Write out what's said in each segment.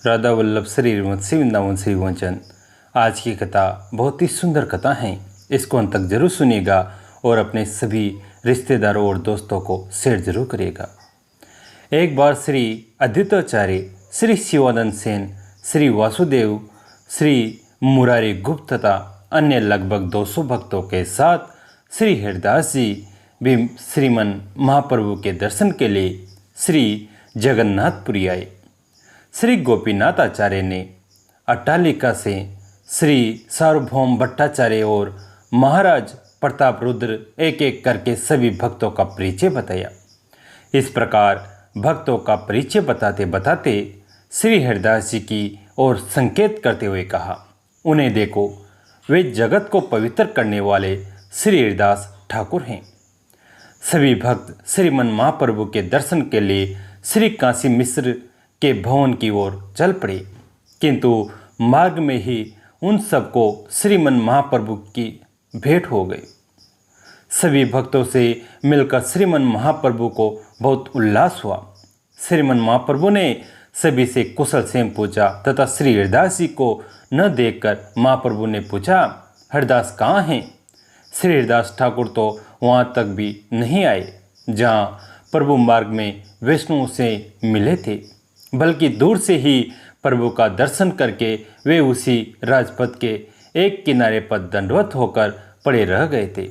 राधा वल्लभ श्री श्री वृंदावन श्री वंचन। आज की कथा बहुत ही सुंदर कथा है। इसको अंत तक जरूर सुनिएगा और अपने सभी रिश्तेदारों और दोस्तों को शेयर जरूर करिएगा। एक बार श्री अद्वैताचार्य, श्री शिवानंद सेन, श्री वासुदेव, श्री मुरारी गुप्त तथा अन्य लगभग 200 भक्तों के साथ श्री हरिदास जी भी श्रीमन महाप्रभु के दर्शन के लिए श्री जगन्नाथपुरी आए। श्री गोपीनाथ आचार्य ने अट्टालिका से श्री सार्वभौम भट्टाचार्य और महाराज प्रताप रुद्र एक एक करके सभी भक्तों का परिचय बताया। इस प्रकार भक्तों का परिचय बताते बताते श्री हरिदास जी की ओर संकेत करते हुए कहा, उन्हें देखो, वे जगत को पवित्र करने वाले श्री हरिदास ठाकुर हैं। सभी भक्त श्रीमन महाप्रभु के दर्शन के लिए श्री काशी मिश्र के भवन की ओर चल पड़े, किंतु मार्ग में ही उन सबको श्रीमन महाप्रभु की भेंट हो गई। सभी भक्तों से मिलकर श्रीमन महाप्रभु को बहुत उल्लास हुआ। श्रीमन महाप्रभु ने सभी से कुशल क्षेम पूछा तथा श्री हरिदास जी को न देखकर महाप्रभु ने पूछा, हरिदास कहाँ हैं? श्री हरिदास ठाकुर तो वहाँ तक भी नहीं आए जहाँ प्रभु मार्ग में वैष्णव से मिले थे, बल्कि दूर से ही प्रभु का दर्शन करके वे उसी राजपथ के एक किनारे पर दंडवत होकर पड़े रह गए थे।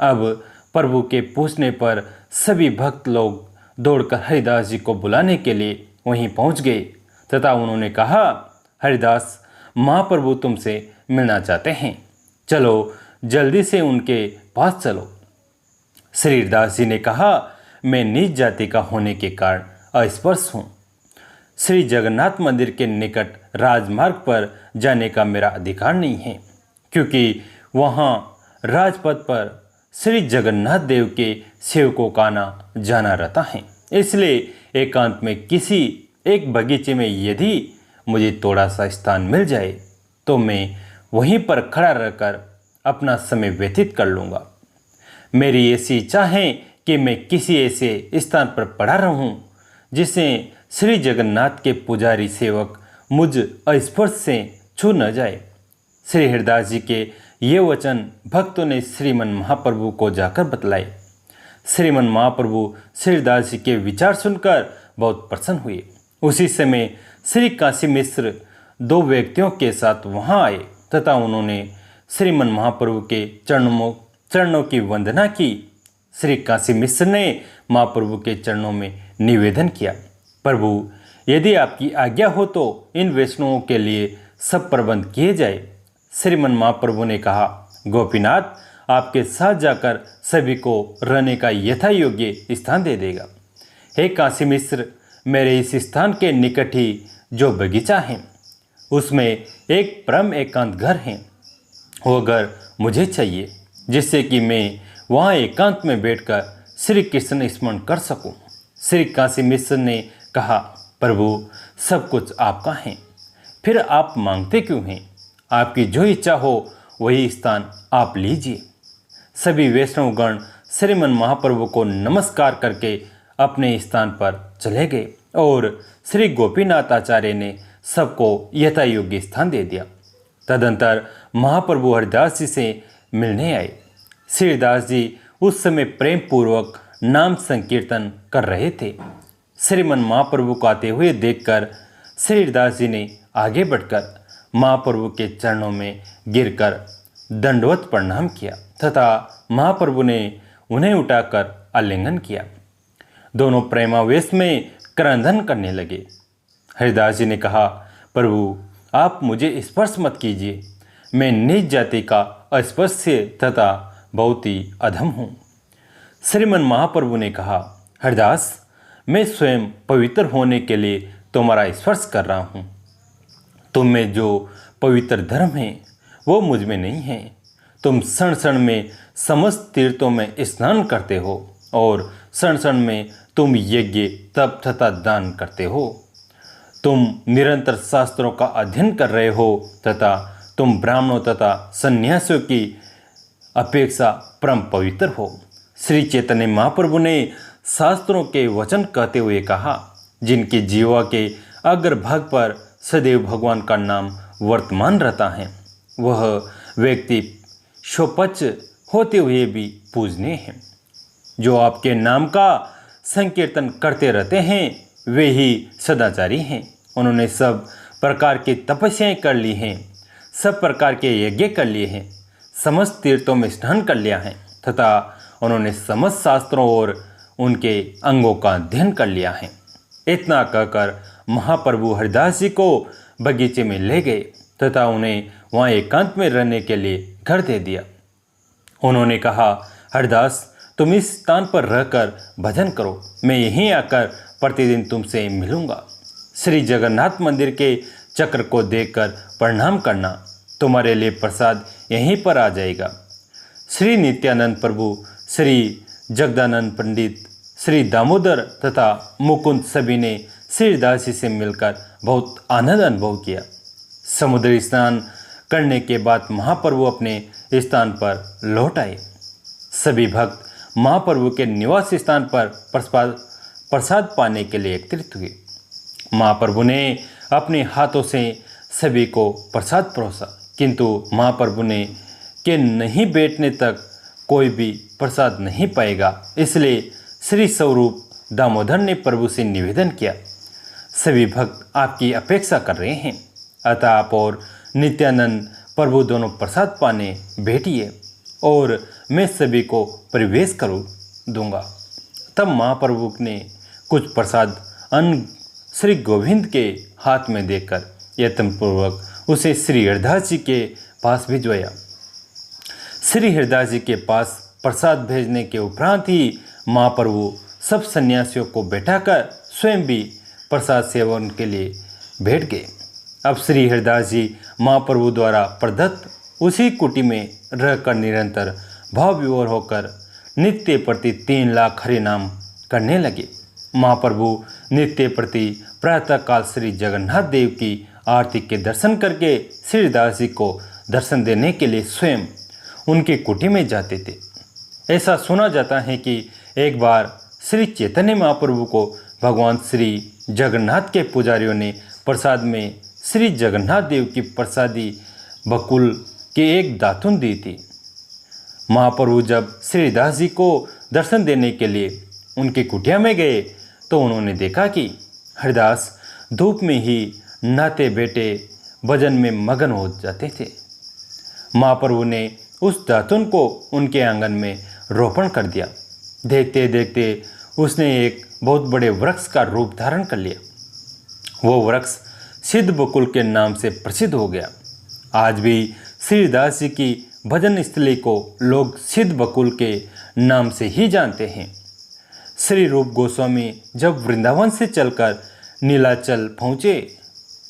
अब प्रभु के पूछने पर सभी भक्त लोग दौड़कर हरिदास जी को बुलाने के लिए वहीं पहुंच गए तथा उन्होंने कहा, हरिदास, महाप्रभु तुमसे मिलना चाहते हैं, चलो जल्दी से उनके पास चलो। श्री हरिदास जी ने कहा, मैं नीच जाति का होने के कारण अस्पर्श हूँ। श्री जगन्नाथ मंदिर के निकट राजमार्ग पर जाने का मेरा अधिकार नहीं है, क्योंकि वहाँ राजपथ पर श्री जगन्नाथ देव के सेवकों का आना जाना रहता है। इसलिए एकांत में किसी एक बगीचे में यदि मुझे थोड़ा सा स्थान मिल जाए तो मैं वहीं पर खड़ा रहकर अपना समय व्यतीत कर लूँगा। मेरी ऐसी इच्छा है कि मैं किसी ऐसे स्थान पर पड़ा रहूं जिसे श्री जगन्नाथ के पुजारी सेवक मुझ अस्पर्श से छू न जाए। श्री हरिदास जी के ये वचन भक्तों ने श्रीमन महाप्रभु को जाकर बतलाए। श्रीमन महाप्रभु श्री हरिदास जी के विचार सुनकर बहुत प्रसन्न हुए। उसी समय श्री काशी मिश्र 2 व्यक्तियों के साथ वहां आए तथा उन्होंने श्रीमन महाप्रभु के चरणों की वंदना की। श्री काशी मिश्र ने महाप्रभु के चरणों में निवेदन किया, प्रभु, यदि आपकी आज्ञा हो तो इन वैष्णवों के लिए सब प्रबंध किए जाए। श्रीमन महाप्रभु ने कहा, गोपीनाथ आपके साथ जाकर सभी को रहने का यथा योग्य स्थान दे देगा। हे काशी मिश्र, मेरे इस स्थान के निकट ही जो बगीचा है उसमें एक परम एकांत घर है। वो घर मुझे चाहिए जिससे कि मैं वहाँ एकांत में बैठकर श्री कृष्ण स्मरण कर सकूं। श्री काशी मिश्र ने कहा, प्रभु, सब कुछ आपका है, फिर आप मांगते क्यों हैं? आपकी जो इच्छा हो वही स्थान आप लीजिए। सभी वैष्णवगण श्रीमन महाप्रभु को नमस्कार करके अपने स्थान पर चले गए और श्री गोपीनाथ आचार्य ने सबको यथा योग्य स्थान दे दिया। तदंतर महाप्रभु हरिदास जी से मिलने आए। श्री हरिदास जी उस समय प्रेम पूर्वक नाम संकीर्तन कर रहे थे। श्रीमन महाप्रभु को आते हुए देखकर श्री हरिदास जी ने आगे बढ़कर महाप्रभु के चरणों में गिरकर दंडवत प्रणाम किया तथा महाप्रभु ने उन्हें उठाकर आलिंगन किया। दोनों प्रेमावेश में क्रंदन करने लगे। हरिदास जी ने कहा, प्रभु, आप मुझे स्पर्श मत कीजिए, मैं नीच जाति का अस्पृश्य तथा बहुत ही अधम हूँ। श्रीमन महाप्रभु ने कहा, हरिदास, मैं स्वयं पवित्र होने के लिए तुम्हारा स्पर्श कर रहा हूँ। तुम में जो पवित्र धर्म है वो मुझ में नहीं है। तुम क्षण क्षण में समस्त तीर्थों में स्नान करते हो और क्षण क्षण में तुम यज्ञ तप तथा दान करते हो। तुम निरंतर शास्त्रों का अध्ययन कर रहे हो तथा तुम ब्राह्मणों तथा सन्यासियों की अपेक्षा परम पवित्र हो। श्री चैतन्य महाप्रभु ने शास्त्रों के वचन कहते हुए कहा, जिनकी जीवा के अग्रभाग पर सदैव भगवान का नाम वर्तमान रहता है, वह व्यक्ति शोपच होते हुए भी पूजनीय है। जो आपके नाम का संकीर्तन करते रहते हैं वे ही सदाचारी हैं। उन्होंने सब प्रकार की तपस्याएं कर ली हैं, सब प्रकार के यज्ञ कर लिए हैं, समस्त तीर्थों में स्नान कर लिया है तथा उन्होंने समस्त शास्त्रों और उनके अंगों का अध्ययन कर लिया है। इतना कहकर महाप्रभु हरिदास जी को बगीचे में ले गए तथा उन्हें वहाँ एकांत में रहने के लिए घर दे दिया। उन्होंने कहा, हरिदास, तुम इस स्थान पर रहकर भजन करो, मैं यहीं आकर प्रतिदिन तुमसे मिलूंगा। श्री जगन्नाथ मंदिर के चक्र को देखकर प्रणाम करना, तुम्हारे लिए प्रसाद यहीं पर आ जाएगा। श्री नित्यानंद प्रभु, श्री जगदानंद पंडित, श्री दामोदर तथा मुकुंद सभी ने श्री दास जी से मिलकर बहुत आनंद अनुभव किया। समुद्री स्नान करने के बाद महाप्रभु अपने स्थान पर लौट आए। सभी भक्त महाप्रभु के निवास स्थान पर प्रसाद पाने के लिए एकत्रित हुए। महाप्रभु ने अपने हाथों से सभी को प्रसाद परोसा, किंतु महाप्रभु ने के नहीं बैठने तक कोई भी प्रसाद नहीं पाएगा। इसलिए श्री स्वरूप दामोदर ने प्रभु से निवेदन किया, सभी भक्त आपकी अपेक्षा कर रहे हैं, अतः आप और नित्यानंद प्रभु दोनों प्रसाद पाने बैठिए और मैं सभी को प्रवेश करूँ दूंगा। तब महाप्रभु ने कुछ प्रसाद अन्न श्री गोविंद के हाथ में देकर यत्नपूर्वक उसे श्री हरिदास जी के पास भिजवाया। श्री हरिदास जी के पास प्रसाद भेजने के उपरांत ही महाप्रभु सब सन्यासियों को बैठाकर स्वयं भी प्रसाद सेवन के लिए बैठ गए। अब श्री हरिदास जी महाप्रभु द्वारा प्रदत्त उसी कुटी में रहकर निरंतर भाव विभोर होकर नित्य प्रति 3 लाख हरि नाम करने लगे। महाप्रभु नित्य प्रति प्रातःकाल श्री जगन्नाथ देव की आरती के दर्शन करके श्री दास जी को दर्शन देने के लिए स्वयं उनकी कुटी में जाते थे। ऐसा सुना जाता है कि एक बार श्री चैतन्य महाप्रभु को भगवान श्री जगन्नाथ के पुजारियों ने प्रसाद में श्री जगन्नाथ देव की प्रसादी बकुल के एक दातुन दी थी। महाप्रभु जब श्री दास जी को दर्शन देने के लिए उनकी कुटिया में गए तो उन्होंने देखा कि हरिदास धूप में ही नहाते बैठे भजन में मगन हो जाते थे। महाप्रभु ने उस दातुन को उनके आंगन में रोपण कर दिया। देखते देखते उसने एक बहुत बड़े वृक्ष का रूप धारण कर लिया। वो वृक्ष सिद्ध बकुल के नाम से प्रसिद्ध हो गया। आज भी श्री दास जी की भजन स्थली को लोग सिद्ध बकुल के नाम से ही जानते हैं। श्री रूप गोस्वामी जब वृंदावन से चलकर नीलाचल पहुँचे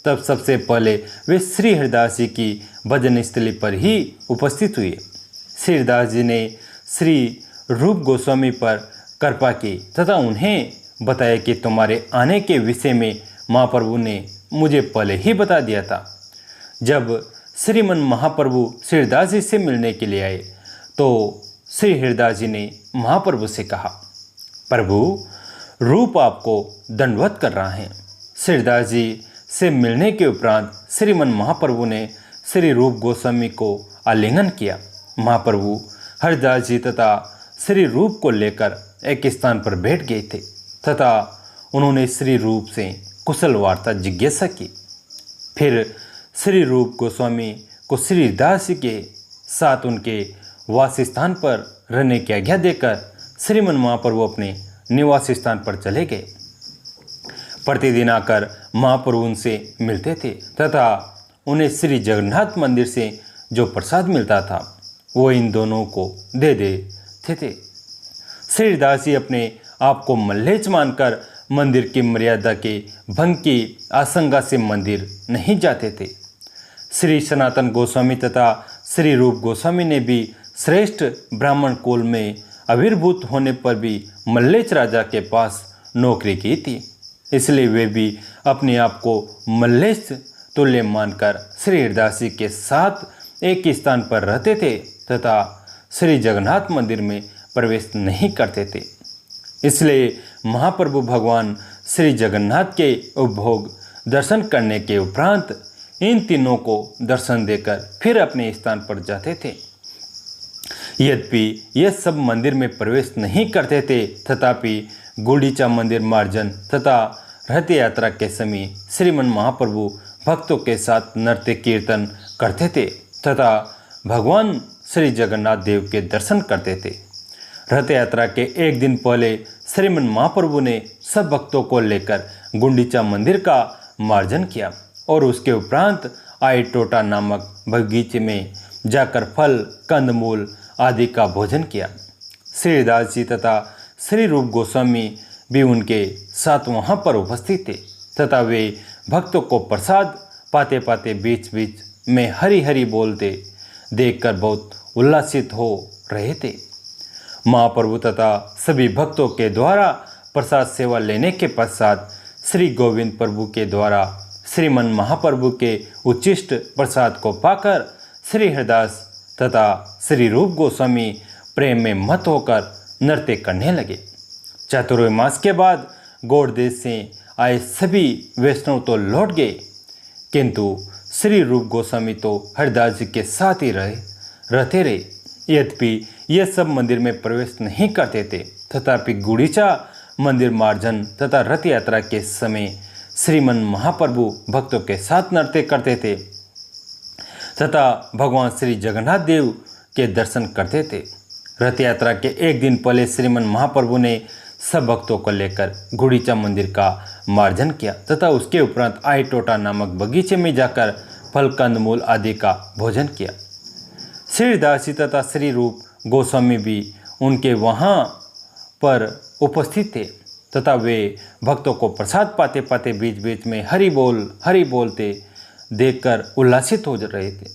तब सबसे पहले वे श्री हरिदास जी की भजन स्थली पर ही उपस्थित हुए। श्री हरिदास जी ने श्री रूप गोस्वामी पर कृपा की तथा उन्हें बताया कि तुम्हारे आने के विषय में महाप्रभु ने मुझे पहले ही बता दिया था। जब श्रीमन महाप्रभु श्री हरिदास जी से मिलने के लिए आए तो श्री हरिदास जी ने महाप्रभु से कहा, प्रभु रूप आपको दंडवत कर रहा है। श्री हरिदास जी से मिलने के उपरांत श्रीमन महाप्रभु ने श्री रूप गोस्वामी को आलिंगन किया। महाप्रभु हरिदास जी तथा श्री रूप को लेकर एक स्थान पर बैठ गए थे तथा उन्होंने श्री रूप से कुशल वार्ता जिज्ञासा की। फिर श्री रूप गोस्वामी को श्री हरिदास जी के साथ उनके वास स्थान पर रहने की आज्ञा देकर श्रीमन महाप्रभु अपने निवास स्थान पर चले गए। प्रतिदिन आकर महाप्रभु उनसे मिलते थे तथा उन्हें श्री जगन्नाथ मंदिर से जो प्रसाद मिलता था वो इन दोनों को दे देते थे। श्री हरिदास जी अपने आप को मल्लेच मानकर मंदिर की मर्यादा के भंग की आशंका से मंदिर नहीं जाते थे। श्री सनातन गोस्वामी तथा श्री रूप गोस्वामी ने भी श्रेष्ठ ब्राह्मण कुल में आविर्भूत होने पर भी मल्लेच राजा के पास नौकरी की थी, इसलिए वे भी अपने आप को मल्लेच तुल्य मानकर श्री हरिदास जी के साथ एक ही स्थान पर रहते थे तथा श्री जगन्नाथ मंदिर में प्रवेश नहीं करते थे। इसलिए महाप्रभु भगवान श्री जगन्नाथ के उपभोग दर्शन करने के उपरांत इन तीनों को दर्शन देकर फिर अपने स्थान पर जाते थे। यद्यपि ये सब मंदिर में प्रवेश नहीं करते थे, तथापि गुंडीचा मंदिर मार्जन तथा रथ यात्रा के समय श्रीमन महाप्रभु भक्तों के साथ नृत्य कीर्तन करते थे तथा भगवान श्री जगन्नाथ देव के दर्शन करते थे। रथ यात्रा के एक दिन पहले श्रीमन महाप्रभु ने सब भक्तों को लेकर गुंडीचा मंदिर का मार्जन किया और उसके उपरांत आईटोटा नामक बगीचे में जाकर फल, कंदमूल आदि का भोजन किया। श्रीदास जी तथा श्री रूप गोस्वामी भी उनके साथ वहां पर उपस्थित थे तथा वे भक्तों को प्रसाद पाते पाते बीच बीच में हरि हरि बोलते देखकर बहुत उल्लासित हो रहे थे। महाप्रभु तथा सभी भक्तों के द्वारा प्रसाद सेवा लेने के पश्चात श्री गोविंद प्रभु के द्वारा श्रीमन महाप्रभु के उच्चिष्ट प्रसाद को पाकर श्री हरिदास तथा श्री रूप गोस्वामी प्रेम में मत होकर नृत्य करने लगे। चातुर्मास के बाद गौड़ देश से आए सभी वैष्णव तो लौट गए, किंतु श्री रूप गोस्वामी तो हरिदास जी के साथ ही रहते रहे। यद्यपि ये सब मंदिर में प्रवेश नहीं करते थे, तथापि गुंडीचा मंदिर मार्जन तथा रथ यात्रा के समय श्रीमन महाप्रभु भक्तों के साथ नृत्य करते थे तथा भगवान श्री जगन्नाथ देव के दर्शन करते थे। रथ यात्रा के एक दिन पहले श्रीमन महाप्रभु ने सब भक्तों को लेकर गुंडीचा मंदिर का मार्जन किया तथा उसके उपरांत आईटोटा नामक बगीचे में जाकर फल, कंदमूल आदि का भोजन किया। श्रीदास जी तथा श्री रूप गोस्वामी भी उनके वहाँ पर उपस्थित थे तथा वे भक्तों को प्रसाद पाते पाते बीच बीच में हरि बोलते देखकर उल्लासित हो रहे थे।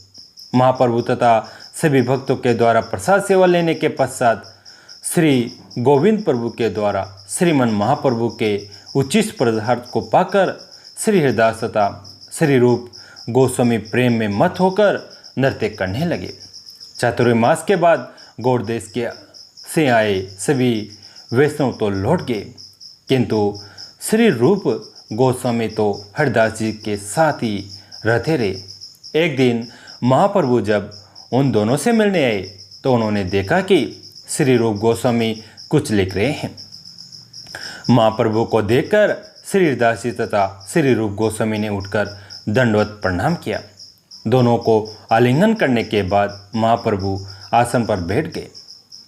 महाप्रभु तथा सभी भक्तों के द्वारा प्रसाद सेवा लेने के पश्चात श्री गोविंद प्रभु के द्वारा श्रीमन महाप्रभु के उच्चिष्ट पदार्थ को पाकर श्री हरिदास तथा श्री रूप गोस्वामी प्रेम में मत होकर नृत्य करने लगे। चातुर्मास के बाद गौड़ देश के से आए सभी वैष्णव तो लौट गए, किंतु श्री रूप गोस्वामी तो हरिदास जी के साथ ही रहते रहे। एक दिन महाप्रभु जब उन दोनों से मिलने आए तो उन्होंने देखा कि श्री रूप गोस्वामी कुछ लिख रहे हैं। महाप्रभु को देखकर श्री हरिदास जी तथा श्री रूप गोस्वामी ने उठकर दंडवत प्रणाम किया। दोनों को आलिंगन करने के बाद महाप्रभु आसन पर बैठ गए।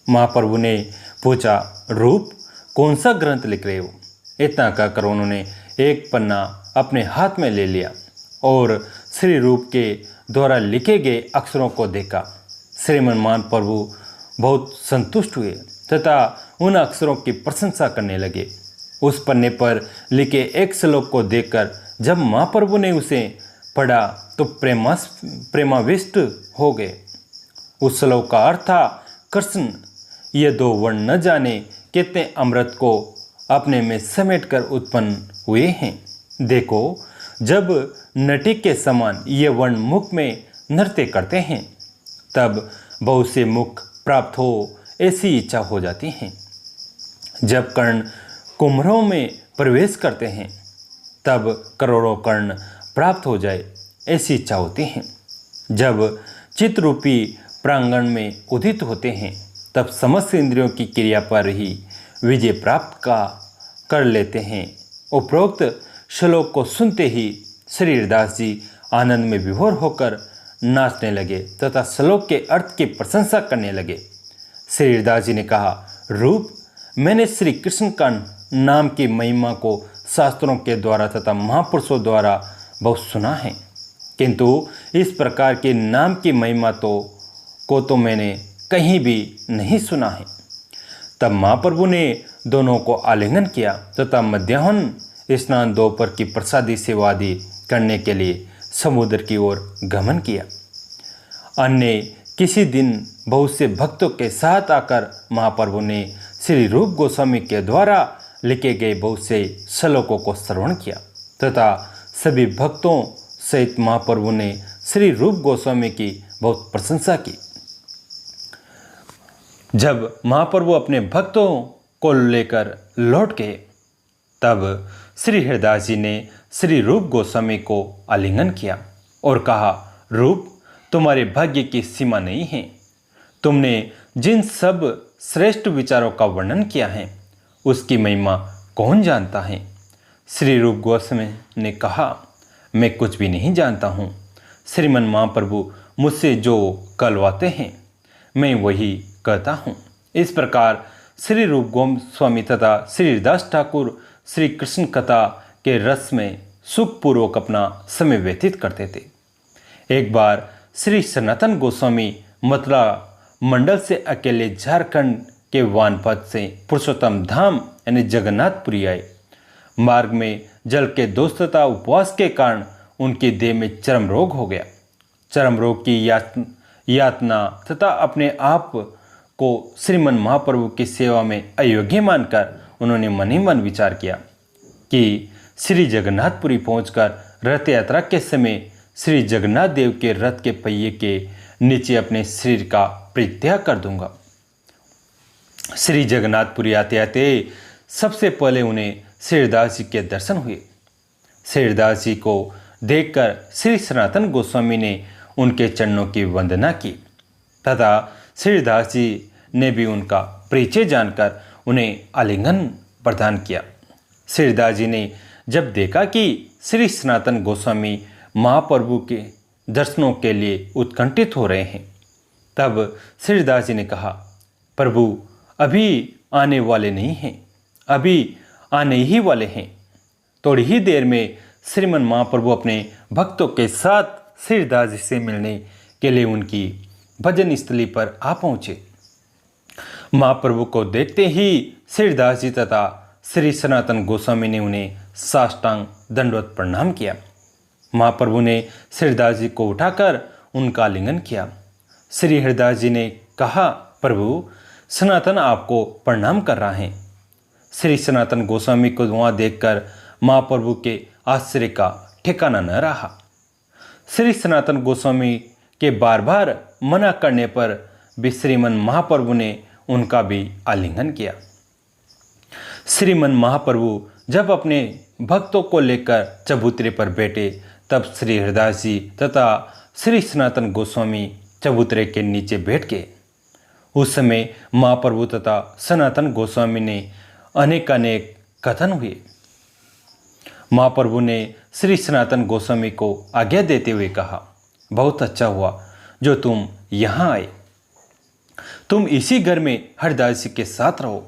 महाप्रभु ने पूछा, रूप कौन सा ग्रंथ लिख रहे हो? इतना कहकर उन्होंने एक पन्ना अपने हाथ में ले लिया और श्री रूप के द्वारा लिखे गए अक्षरों को देखा। श्रीमन महाप्रभु बहुत संतुष्ट हुए तथा उन अक्षरों की प्रशंसा करने लगे। उस पन्ने पर लिखे एक श्लोक को देखकर जब महाप्रभु ने उसे पढ़ा तो प्रेमाविष्ट हो गए। उस श्लोक का अर्थ था, कृष्ण ये दो वर्ण न जाने कितने अमृत को अपने में समेटकर उत्पन्न हुए हैं। देखो, जब नटी के समान ये वर्ण मुख में नृत्य करते हैं तब बहुत से मुख प्राप्त हो ऐसी इच्छा हो जाती है। जब कर्ण कुम्भों में प्रवेश करते हैं तब करोड़ों कर्ण प्राप्त हो जाए ऐसी इच्छा होती है। जब चित्तरूपी प्रांगण में उदित होते हैं तब समस्त इंद्रियों की क्रिया पर ही विजय प्राप्त कर लेते हैं। उपरोक्त श्लोक को सुनते ही श्री हरिदास जी आनंद में विभोर होकर नाचने लगे तथा श्लोक के अर्थ की प्रशंसा करने लगे। श्री हरिदास जी ने कहा, रूप मैंने श्री कृष्ण का नाम की महिमा को शास्त्रों के द्वारा तथा महापुरुषों द्वारा बहुत सुना है, किंतु इस प्रकार के नाम की महिमा को तो मैंने कहीं भी नहीं सुना है। तब महाप्रभु ने दोनों को आलिंगन किया तथा मध्याह्न स्नान दोपहर की प्रसादी सेवा आदि करने के लिए समुद्र की ओर गमन किया। अन्य किसी दिन बहुत से भक्तों के साथ आकर महाप्रभु ने श्री रूप गोस्वामी के द्वारा लिखे गए बहुत से श्लोकों को श्रवण किया तथा सभी भक्तों सहित महाप्रभु ने श्री रूप गोस्वामी की बहुत प्रशंसा की। जब महाप्रभु अपने भक्तों को लेकर लौट गए तब श्री हरिदास जी ने श्री रूप गोस्वामी को आलिंगन किया और कहा, रूप, तुम्हारे भाग्य की सीमा नहीं है। तुमने जिन सब श्रेष्ठ विचारों का वर्णन किया है उसकी महिमा कौन जानता है। श्री रूप गोस्वामी ने कहा, मैं कुछ भी नहीं जानता हूँ। श्रीमन महाप्रभु मुझसे जो कहलवाते हैं मैं वही कहता हूँ। इस प्रकार श्री रूप गोस्वामी तथा श्री हरिदास ठाकुर श्री कृष्ण कथा के रस में सुखपूर्वक अपना समय व्यतीत करते थे। एक बार श्री सनातन गोस्वामी मथुरा मंडल से अकेले झारखंड के वानपथ से पुरुषोत्तम धाम यानी जगन्नाथपुरी आए। मार्ग में जल के दोष तथा उपवास के कारण उनकी देह में चर्म रोग हो गया। चर्म रोग की यातना तथा अपने आप को श्रीमन महाप्रभु की सेवा में अयोग्य मानकर उन्होंने मन ही मन विचार किया कि श्री जगन्नाथपुरी पहुंचकर रथ यात्रा के समय श्री जगन्नाथ देव के रथ के पहिए के नीचे अपने शरीर का परित्याग कर दूंगा। श्री जगन्नाथपुरी आते आते सबसे पहले उन्हें श्री हरिदास जी के दर्शन हुए। श्री हरिदास जी को देखकर श्री सनातन गोस्वामी ने उनके चरणों की वंदना की तथा श्री हरिदास जी ने भी उनका परिचय जानकर उन्हें आलिंगन प्रदान किया। श्री हरिदास जी ने जब देखा कि श्री सनातन गोस्वामी महाप्रभु के दर्शनों के लिए उत्कंठित हो रहे हैं, तब श्री हरिदास जी ने कहा, प्रभु अभी आने वाले नहीं हैं, अभी आने ही वाले हैं। थोड़ी ही देर में श्रीमन महाप्रभु अपने भक्तों के साथ श्री हरिदास जी से मिलने के लिए उनकी भजन स्थली पर आ पहुँचे। महाप्रभु को देखते ही श्री हरिदास जी तथा श्री सनातन गोस्वामी ने उन्हें साष्टांग दंडवत प्रणाम किया। महाप्रभु ने श्री हरिदास जी को उठाकर उनका आलिंगन किया। श्री हरिदास जी ने कहा, प्रभु सनातन आपको प्रणाम कर रहा है। श्री सनातन गोस्वामी को वहाँ देखकर महाप्रभु के आश्चर्य का ठिकाना न रहा। श्री सनातन गोस्वामी के बार बार मना करने पर भी श्रीमन महाप्रभु ने उनका भी आलिंगन किया। श्रीमन महाप्रभु जब अपने भक्तों को लेकर चबूतरे पर बैठे तब श्री हरिदास जी तथा श्री सनातन गोस्वामी चबूतरे के नीचे बैठ गए। उस समय महाप्रभु तथा सनातन गोस्वामी ने अनेकानेक कथन हुए। महाप्रभु ने श्री सनातन गोस्वामी को आज्ञा देते हुए कहा, बहुत अच्छा हुआ जो तुम यहाँ आए। तुम इसी घर में हरिदास जी के साथ रहो।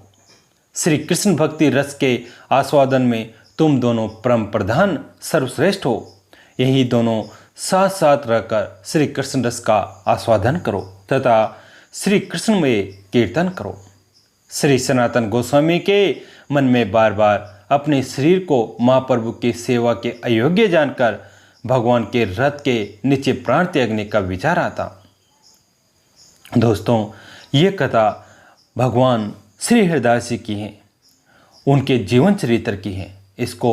श्री कृष्ण भक्ति रस के आस्वादन में तुम दोनों परम प्रधान सर्वश्रेष्ठ हो। यही दोनों साथ साथ रहकर श्री कृष्ण रस का आस्वादन करो तथा श्री कृष्ण में कीर्तन करो। श्री सनातन गोस्वामी के मन में बार बार अपने शरीर को महाप्रभु की सेवा के अयोग्य जानकर भगवान के रथ के नीचे प्राण त्यागने का विचार आता। दोस्तों, ये कथा भगवान श्री हरिदास जी की है, उनके जीवन चरित्र की है। इसको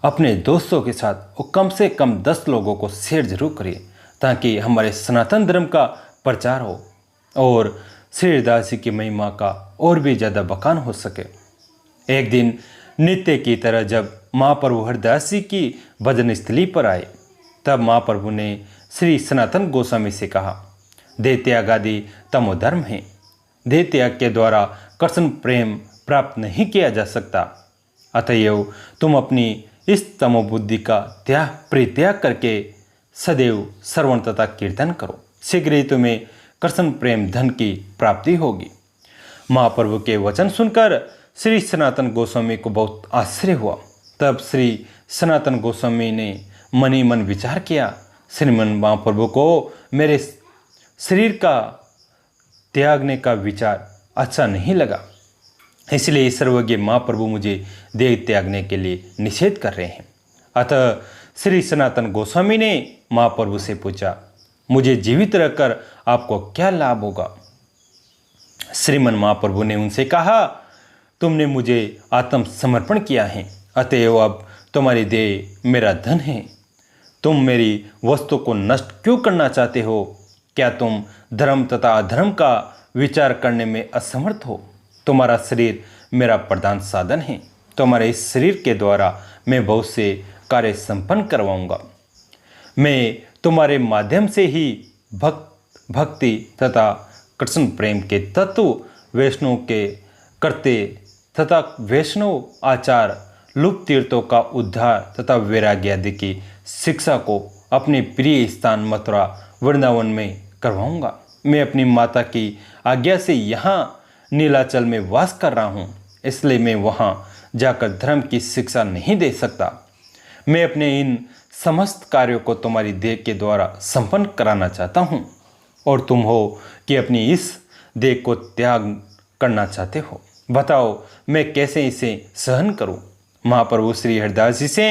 अपने दोस्तों के साथ और कम से कम 10 लोगों को शेयर जरूर करिए ताकि हमारे सनातन धर्म का प्रचार हो और श्री हरिदास जी की महिमा का और भी ज़्यादा बखान हो सके। एक दिन नित्य की तरह जब महाप्रभु हरिदास जी की भजन स्थली पर आए तब महाप्रभु ने श्री सनातन गोस्वामी से कहा, देह त्याग आदि तमोधर्म है। देह त्याग के द्वारा कृष्ण प्रेम प्राप्त नहीं किया जा सकता। अतएव तुम अपनी इस तमोबुद्धि का त्याग परित्याग करके सदैव श्रवण तथा कीर्तन करो। शीघ्र ही तुम्हें कृष्ण प्रेम धन की प्राप्ति होगी। महाप्रभु के वचन सुनकर श्री सनातन गोस्वामी को बहुत आश्चर्य हुआ। तब श्री सनातन गोस्वामी ने मन ही मन विचार किया, श्रीमन महाप्रभु को मेरे शरीर का त्यागने का विचार अच्छा नहीं लगा, इसलिए सर्वज्ञ महाप्रभु मुझे देह त्यागने के लिए निषेध कर रहे हैं। अतः श्री सनातन गोस्वामी ने महाप्रभु से पूछा, मुझे जीवित रहकर आपको क्या लाभ होगा। श्रीमन महाप्रभु ने उनसे कहा, तुमने मुझे आत्मसमर्पण किया है, अतएव अब तुम्हारी देह मेरा धन है। तुम मेरी वस्तु को नष्ट क्यों करना चाहते हो? क्या तुम धर्म तथा अधर्म का विचार करने में असमर्थ हो? तुम्हारा शरीर मेरा प्रधान साधन है, तुम्हारे इस शरीर के द्वारा मैं बहुत से कार्य संपन्न करवाऊंगा। मैं तुम्हारे माध्यम से ही भक्ति तथा कृष्ण प्रेम के तत्व वैष्णव के करते तथा वैष्णव आचार लुप्त तीर्थों का उद्धार तथा वैराग्य आदि की शिक्षा को अपने प्रिय स्थान मथुरा वृंदावन में करवाऊंगा। मैं अपनी माता की आज्ञा से यहाँ नीलाचल में वास कर रहा हूँ, इसलिए मैं वहाँ जाकर धर्म की शिक्षा नहीं दे सकता। मैं अपने इन समस्त कार्यों को तुम्हारी देह के द्वारा संपन्न कराना चाहता हूँ और तुम हो कि अपनी इस देह को त्याग करना चाहते हो। बताओ मैं कैसे इसे सहन करूं। महाप्रभु श्री हरिदास जी से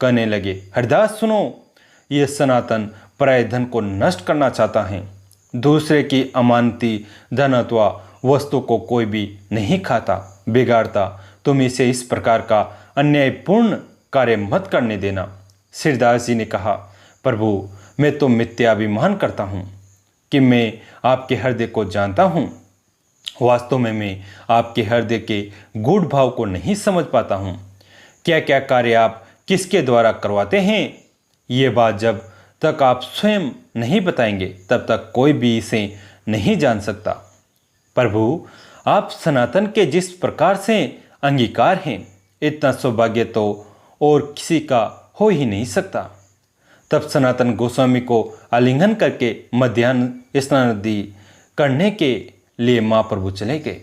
कहने लगे, हरिदास सुनो, ये सनातन पराय धन को नष्ट करना चाहता है। दूसरे की अमानती धन अथवा वस्तु को कोई भी नहीं खाता बिगाड़ता। तुम इसे इस प्रकार का अन्यायपूर्ण कार्य मत करने देना। श्रीदास जी ने कहा, प्रभु मैं तो मिथ्याभिमान करता हूँ कि मैं आपके हृदय को जानता हूँ। वास्तव में मैं आपके हृदय के गूढ़ भाव को नहीं समझ पाता हूँ। क्या क्या कार्य आप किसके द्वारा करवाते हैं, ये बात जब तक आप स्वयं नहीं बताएंगे तब तक कोई भी इसे नहीं जान सकता। प्रभु आप सनातन के जिस प्रकार से अंगीकार हैं, इतना सौभाग्य तो और किसी का हो ही नहीं सकता। तब सनातन गोस्वामी को आलिंगन करके मध्याह्न स्नान आदि करने के लिए महाप्रभु चले गए।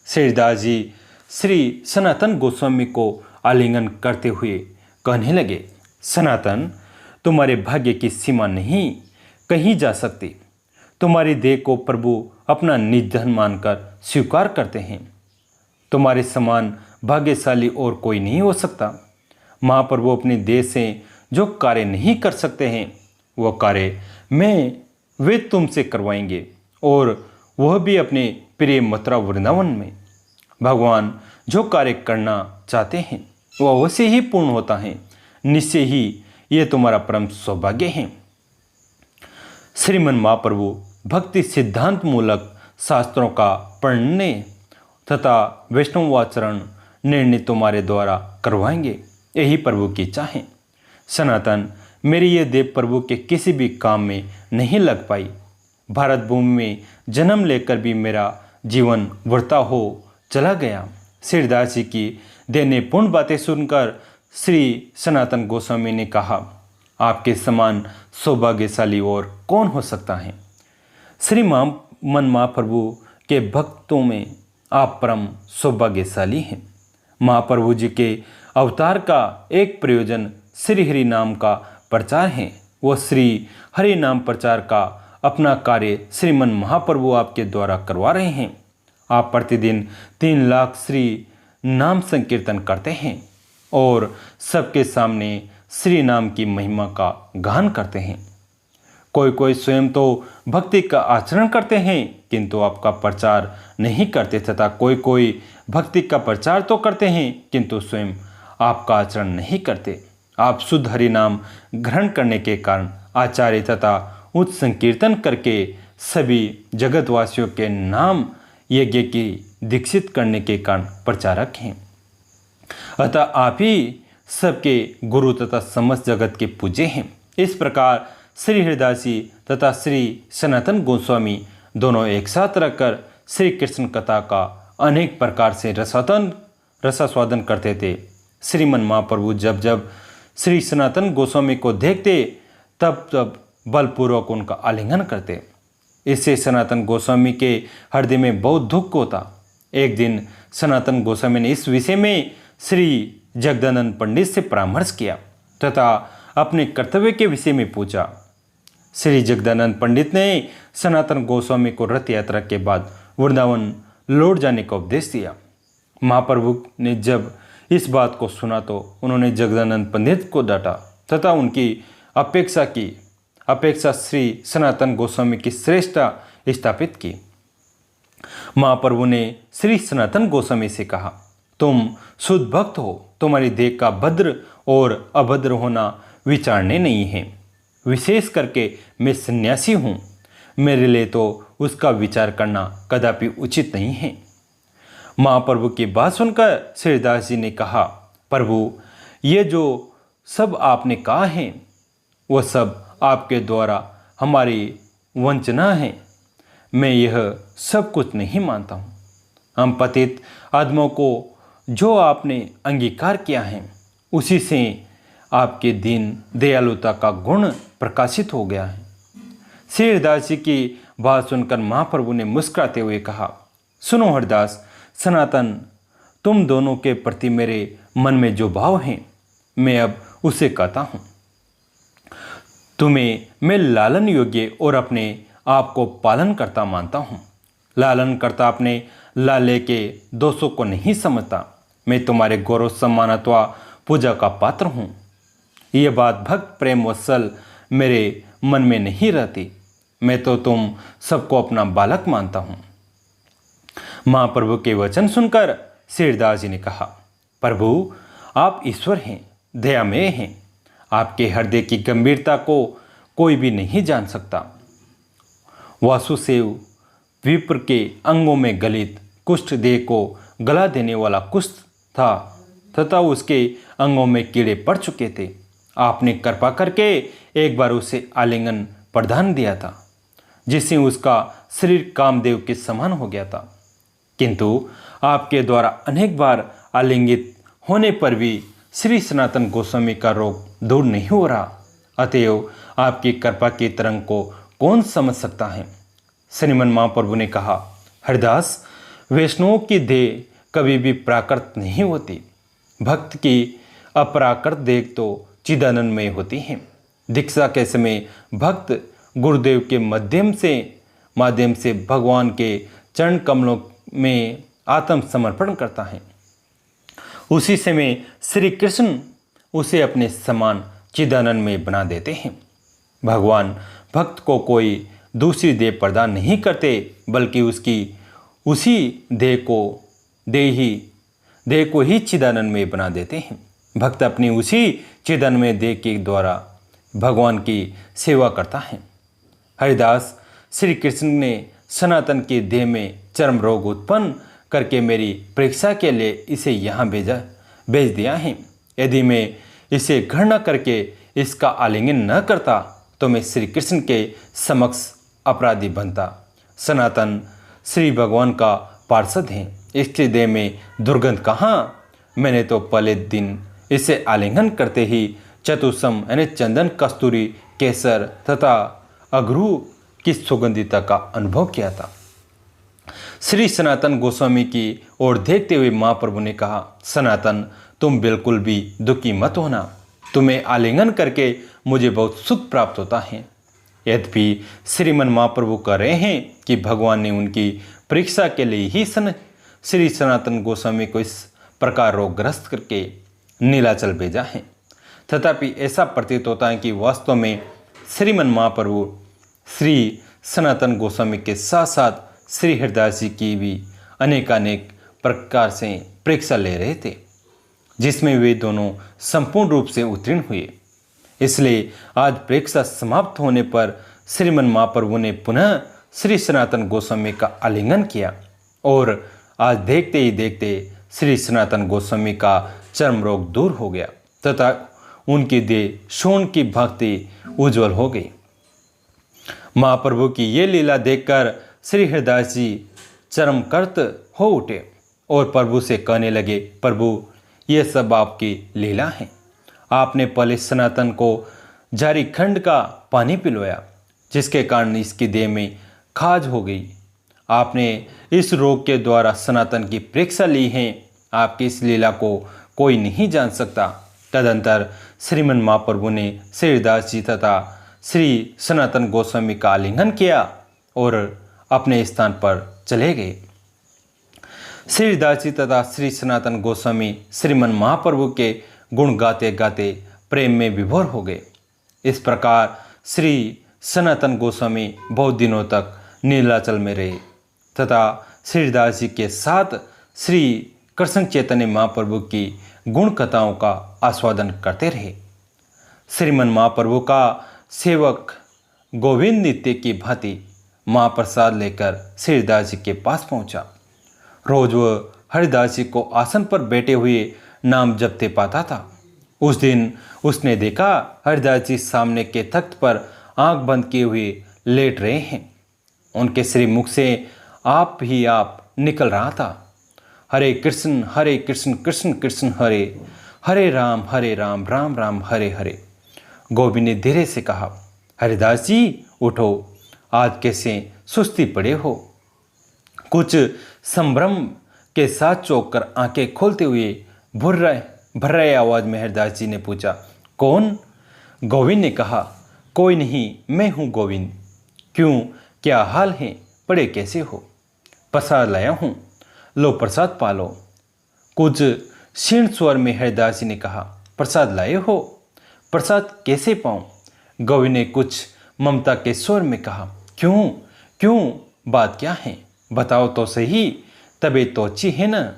श्रीदास जी श्री सनातन गोस्वामी को आलिंगन करते हुए कहने लगे, सनातन तुम्हारे भाग्य की सीमा नहीं कहीं जा सकती। तुम्हारी देह को प्रभु अपना निज धन मानकर स्वीकार करते हैं। तुम्हारे समान भाग्यशाली और कोई नहीं हो सकता। महाप्रभु अपने देह से जो कार्य नहीं कर सकते हैं वह कार्य वे तुमसे करवाएंगे, और वह भी अपने प्रिय मथुरा वृंदावन में। भगवान जो कार्य करना चाहते हैं वह अवश्य ही पूर्ण होता है। निश्चय ही ये तुम्हारा परम सौभाग्य है। श्रीमन महाप्रभु भक्ति सिद्धांत मूलक शास्त्रों का पढ़ने तथा वैष्णवाचरण निर्णय तुम्हारे द्वारा करवाएंगे, यही प्रभु की इच्छा है। सनातन मेरी ये देव प्रभु के किसी भी काम में नहीं लग पाई। भारत भूमि में जन्म लेकर भी मेरा जीवन वृथा हो चला गया। श्रीदास जी की दैन्यपूर्ण बातें सुनकर श्री सनातन गोस्वामी ने कहा, आपके समान सौभाग्यशाली और कौन हो सकता है। श्री मन महाप्रभु के भक्तों में आप परम सौभाग्यशाली हैं। महाप्रभु जी के अवतार का एक प्रयोजन श्री हरि नाम का प्रचार है। वह श्री हरि नाम प्रचार का अपना कार्य श्रीमन महाप्रभु आपके द्वारा करवा रहे हैं। आप प्रतिदिन 3 लाख श्री नाम संकीर्तन करते हैं और सबके सामने श्री नाम की महिमा का गान करते हैं। कोई कोई स्वयं तो भक्ति का आचरण करते हैं किंतु आपका प्रचार नहीं करते, तथा कोई कोई भक्ति का प्रचार तो करते हैं किंतु स्वयं आपका आचरण नहीं करते। आप शुद्ध हरि नाम ग्रहण करने के कारण आचार्य तथा उच्च संकीर्तन करके सभी जगतवासियों के नाम यज्ञ की दीक्षित करने के कारण प्रचारक हैं। अतः आप ही सबके गुरु तथा समस्त जगत के पूज्य हैं। इस प्रकार श्री हरिदास जी तथा श्री सनातन गोस्वामी दोनों एक साथ रखकर श्री कृष्ण कथा का अनेक प्रकार से रसास्वादन करते थे। श्रीमन महाप्रभु जब जब श्री सनातन गोस्वामी को देखते तब तब बलपूर्वक उनका आलिंगन करते। इससे सनातन गोस्वामी के हृदय में बहुत दुख होता। एक दिन सनातन गोस्वामी ने इस विषय में श्री जगदानंद पंडित से परामर्श किया तथा अपने कर्तव्य के विषय में पूछा। श्री जगदानंद पंडित ने सनातन गोस्वामी को रथ यात्रा के बाद वृंदावन लौट जाने का उपदेश दिया। महाप्रभु ने जब इस बात को सुना तो उन्होंने जगदानंद पंडित को डांटा तथा उनकी अपेक्षा श्री सनातन गोस्वामी की श्रेष्ठता स्थापित की। महाप्रभु ने श्री सनातन गोस्वामी से कहा, तुम शुद्ध भक्त हो, तुम्हारी देह का भद्र और अभद्र होना विचारने नहीं है। विशेष करके मैं सन्यासी हूँ, मेरे लिए तो उसका विचार करना कदापि उचित नहीं है। महाप्रभु की बात सुनकर श्रीदास जी ने कहा, प्रभु, ये जो सब आपने कहा है वह सब आपके द्वारा हमारी वंचना है। मैं यह सब कुछ नहीं मानता हूँ। हम पतित आदमों को जो आपने अंगीकार किया है उसी से आपके दीन दयालुता का गुण प्रकाशित हो गया है। श्री हरिदास जी की बात सुनकर महाप्रभु ने मुस्कुराते हुए कहा, सुनो हरिदास, सनातन, तुम दोनों के प्रति मेरे मन में जो भाव है मैं अब उसे कहता हूँ। तुम्हें मैं लालन योग्य और अपने आप को पालन करता मानता हूँ। लालन करता अपने लाले के दोषों को नहीं समझता। मैं तुम्हारे गौरव सम्मान अथवा पूजा का पात्र हूँ। यह बात भक्त प्रेम वत्सल मेरे मन में नहीं रहती। मैं तो तुम सबको अपना बालक मानता हूँ। महाप्रभु के वचन सुनकर श्रीदास जी ने कहा, प्रभु, आप ईश्वर हैं, दयामय हैं। आपके हृदय की गंभीरता को कोई भी नहीं जान सकता। वासुदेव विप्र के अंगों में गलित कुष्ठ देह को गला देने वाला कुष्ठ था तथा उसके अंगों में कीड़े पड़ चुके थे। आपने कृपा करके एक बार उसे आलिंगन प्रदान दिया था, जिससे उसका शरीर कामदेव के समान हो गया था। किंतु आपके द्वारा अनेक बार आलिंगित होने पर भी श्री सनातन गोस्वामी का रोग दूर नहीं हो रहा। अतएव आपकी कृपा की तरंग को कौन समझ सकता है। श्रीमन महाप्रभु ने कहा, हरिदास, वैष्णवों की देह कभी भी प्राकृत नहीं होती। भक्त की अपराकृत देह तो चिदानंद में होती है। दीक्षा के समय भक्त गुरुदेव के माध्यम से भगवान के चरण कमलों में आत्मसमर्पण करता है। उसी समय श्री कृष्ण उसे अपने समान चिदानंद में बना देते हैं। भगवान भक्त को कोई दूसरी देह प्रदान नहीं करते, बल्कि उसी देह को ही चिदानंद में बना देते हैं। भक्त अपनी उसी चिदानंदमय देह के द्वारा भगवान की सेवा करता है। हरिदास, श्री कृष्ण ने सनातन की देह में चर्म रोग उत्पन्न करके मेरी परीक्षा के लिए इसे यहाँ भेज दिया है। यदि मैं इसे घृणा करके इसका आलिंगन न करता तो मैं श्री कृष्ण के समक्ष अपराधी बनता। सनातन श्री भगवान का पार्षद है, इसके देह में दुर्गंध कहाँ। मैंने तो पहले दिन इसे आलिंगन करते ही चतुसम यानी चंदन, कस्तूरी, केसर तथा अगरू की सुगंधिता का अनुभव किया था। श्री सनातन गोस्वामी की ओर देखते हुए महाप्रभु ने कहा, सनातन, तुम बिल्कुल भी दुखी मत होना। तुम्हें आलिंगन करके मुझे बहुत सुख प्राप्त होता है। यद्यपि श्रीमन महाप्रभु कह रहे हैं कि भगवान ने उनकी परीक्षा के लिए ही श्री सनातन गोस्वामी को इस प्रकार रोगग्रस्त करके नीलाचल भेजा है, तथापि ऐसा प्रतीत होता है कि वास्तव में श्रीमन महाप्रभु श्री सनातन गोस्वामी के साथ साथ श्री हरिदास जी की भी अनेकानेक प्रकार से परीक्षा ले रहे थे, जिसमें वे दोनों संपूर्ण रूप से उत्तीर्ण हुए। इसलिए आज परीक्षा समाप्त होने पर श्रीमन महाप्रभु ने पुनः श्री सनातन गोस्वामी का आलिंगन किया और आज देखते ही देखते श्री सनातन गोस्वामी का चर्म रोग दूर हो गया तथा उनकी देह सोन की भांति उज्जवल हो गई। महाप्रभु की ये लीला देखकर श्री हरिदास जी चरमकृत हो उठे और प्रभु से कहने लगे, प्रभु, ये सब आपकी लीला है। आपने पहले सनातन को जारी खंड का पानी पिलवाया, जिसके कारण इसकी देह में खाज हो गई। आपने इस रोग के द्वारा सनातन की परीक्षा ली है। आपकी इस लीला को कोई नहीं जान सकता। तदंतर श्रीमन महाप्रभु ने श्री हरिदास जी तथा श्री सनातन गोस्वामी का आलिंगन किया और अपने स्थान पर चले गए। श्री हरिदास जी तथा श्री सनातन गोस्वामी श्रीमन महाप्रभु के गुण गाते गाते प्रेम में विभोर हो गए। इस प्रकार श्री सनातन गोस्वामी बहुत दिनों तक नीलाचल में रहे तथा श्री हरिदास जी के साथ श्री कृष्ण चैतन्य महाप्रभु की गुण कथाओं का आस्वादन करते रहे। श्रीमन महाप्रभु का सेवक गोविंद नित्य की भांति महाप्रसाद लेकर श्री हरिदास जी के पास पहुंचा। रोज वह हरिदास जी को आसन पर बैठे हुए नाम जपते पाता था। उस दिन उसने देखा हरिदास जी सामने के तख्त पर आंख बंद किए हुए लेट रहे हैं। उनके श्रीमुख से आप ही आप निकल रहा था, हरे कृष्ण कृष्ण कृष्ण हरे, हरे राम राम राम हरे हरे। गोविंद ने धीरे से कहा, हरिदास जी उठो, आज कैसे सुस्ती पड़े हो। कुछ संभ्रम के साथ चौंक कर आंखें खोलते हुए भर्राए आवाज में हरिदास जी ने पूछा, कौन? गोविंद ने कहा, कोई नहीं, मैं हूँ गोविंद। क्यों, क्या हाल है? पड़े कैसे हो? प्रसाद लाया हूँ, लो प्रसाद पालो। कुछ क्षीण स्वर में हरिदास जी ने कहा, प्रसाद लाए हो? प्रसाद कैसे पाऊँ? गोविंद ने कुछ ममता के स्वर में कहा, क्यों क्यों, बात क्या है, बताओ तो सही, तबीयत तो अच्छी है ना?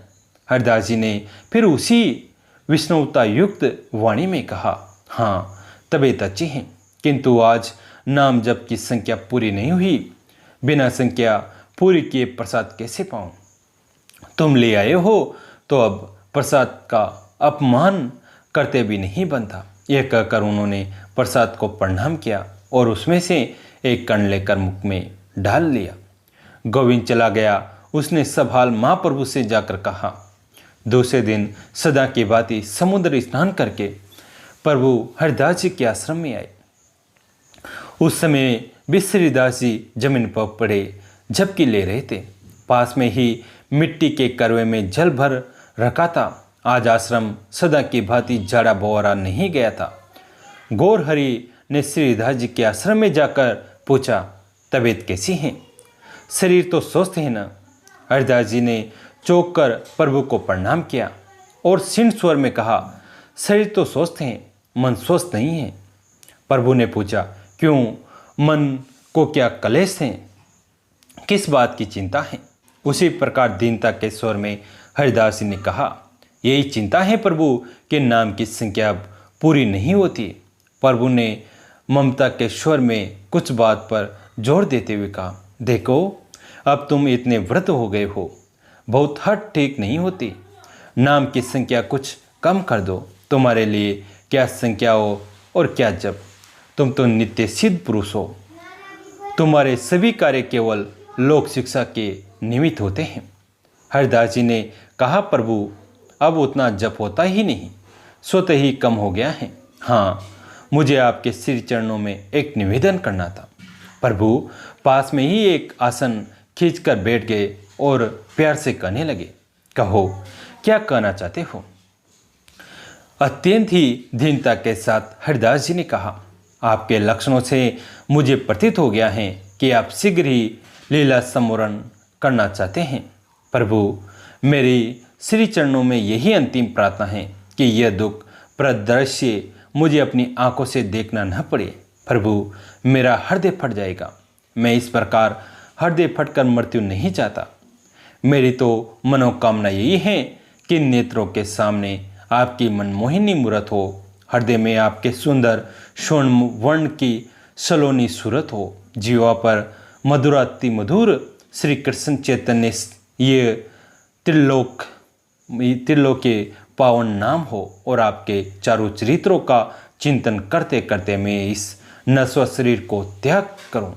हरिदास जी ने फिर उसी विष्णुता युक्त वाणी में कहा, हाँ तबीयत अच्छी है, किंतु आज नाम जप की संख्या पूरी नहीं हुई। बिना संख्या पूरी किए प्रसाद कैसे पाऊँ? तुम ले आए हो तो अब प्रसाद का अपमान करते भी नहीं बनता। यह कहकर उन्होंने प्रसाद को प्रणाम किया और उसमें से एक कण लेकर मुख में डाल लिया। गोविंद चला गया। उसने सब हाल महाप्रभु से जाकर कहा। दूसरे दिन सदा की भांति समुद्र स्नान करके प्रभु हरिदास जी के आश्रम में आए। उस समय बिसरीदास जी जमीन पर पड़े झपकी ले रहे थे। पास में ही मिट्टी के करवे में जल भर रखा था। आज आश्रम सदा की भांति जाड़ा बोरा नहीं गया था। गौरहरि ने श्रीदास जी के आश्रम में जाकर पूछा, तबीयत कैसी है? शरीर तो स्वस्थ है ना? हरिदास जी ने चौंक कर प्रभु को प्रणाम किया और क्षीण स्वर में कहा, शरीर तो स्वस्थ है, मन स्वस्थ नहीं है। प्रभु ने पूछा, क्यों, मन को क्या कलेश है? किस बात की चिंता है? उसी प्रकार दीनता के स्वर में हरिदास जी ने कहा, यही चिंता है प्रभु के नाम की संख्या पूरी नहीं होती। प्रभु ने ममता के स्वर में कुछ बात पर जोर देते हुए कहा, देखो अब तुम इतने व्रत हो गए हो, बहुत हट ठीक नहीं होती। नाम की संख्या कुछ कम कर दो। तुम्हारे लिए क्या संख्या हो और क्या जप, तुम तो नित्य सिद्ध पुरुष हो। तुम्हारे सभी कार्य केवल लोक शिक्षा के निमित्त होते हैं। हरिदास जी ने कहा, प्रभु अब उतना जप होता ही नहीं, स्वतः ही कम हो गया है। हाँ, मुझे आपके श्री चरणों में एक निवेदन करना था। प्रभु पास में ही एक आसन खींचकर बैठ गए और प्यार से कहने लगे, कहो क्या कहना चाहते हो? अत्यंत ही दीनता के साथ हरिदास जी ने कहा, आपके लक्षणों से मुझे प्रतीत हो गया है कि आप शीघ्र ही लीला सम्मोहन करना चाहते हैं। प्रभु मेरी श्री चरणों में यही अंतिम प्रार्थना है कि यह दुख प्रदृश्य मुझे अपनी आंखों से देखना न पड़े। प्रभु मेरा हृदय फट जाएगा। मैं इस प्रकार हृदय फटकर मृत्यु नहीं चाहता। मेरी तो मनोकामना यही है कि नेत्रों के सामने आपकी मनमोहिनी मूरत हो, हृदय में आपके सुंदर स्वर्ण वर्ण की सलोनी सूरत हो, जीवा पर मधुराति मधुर श्री कृष्ण चैतन्य ये त्रिलोक के पावन नाम हो और आपके चारों चरित्रों का चिंतन करते करते मैं इस नश्वर शरीर को त्याग करूं।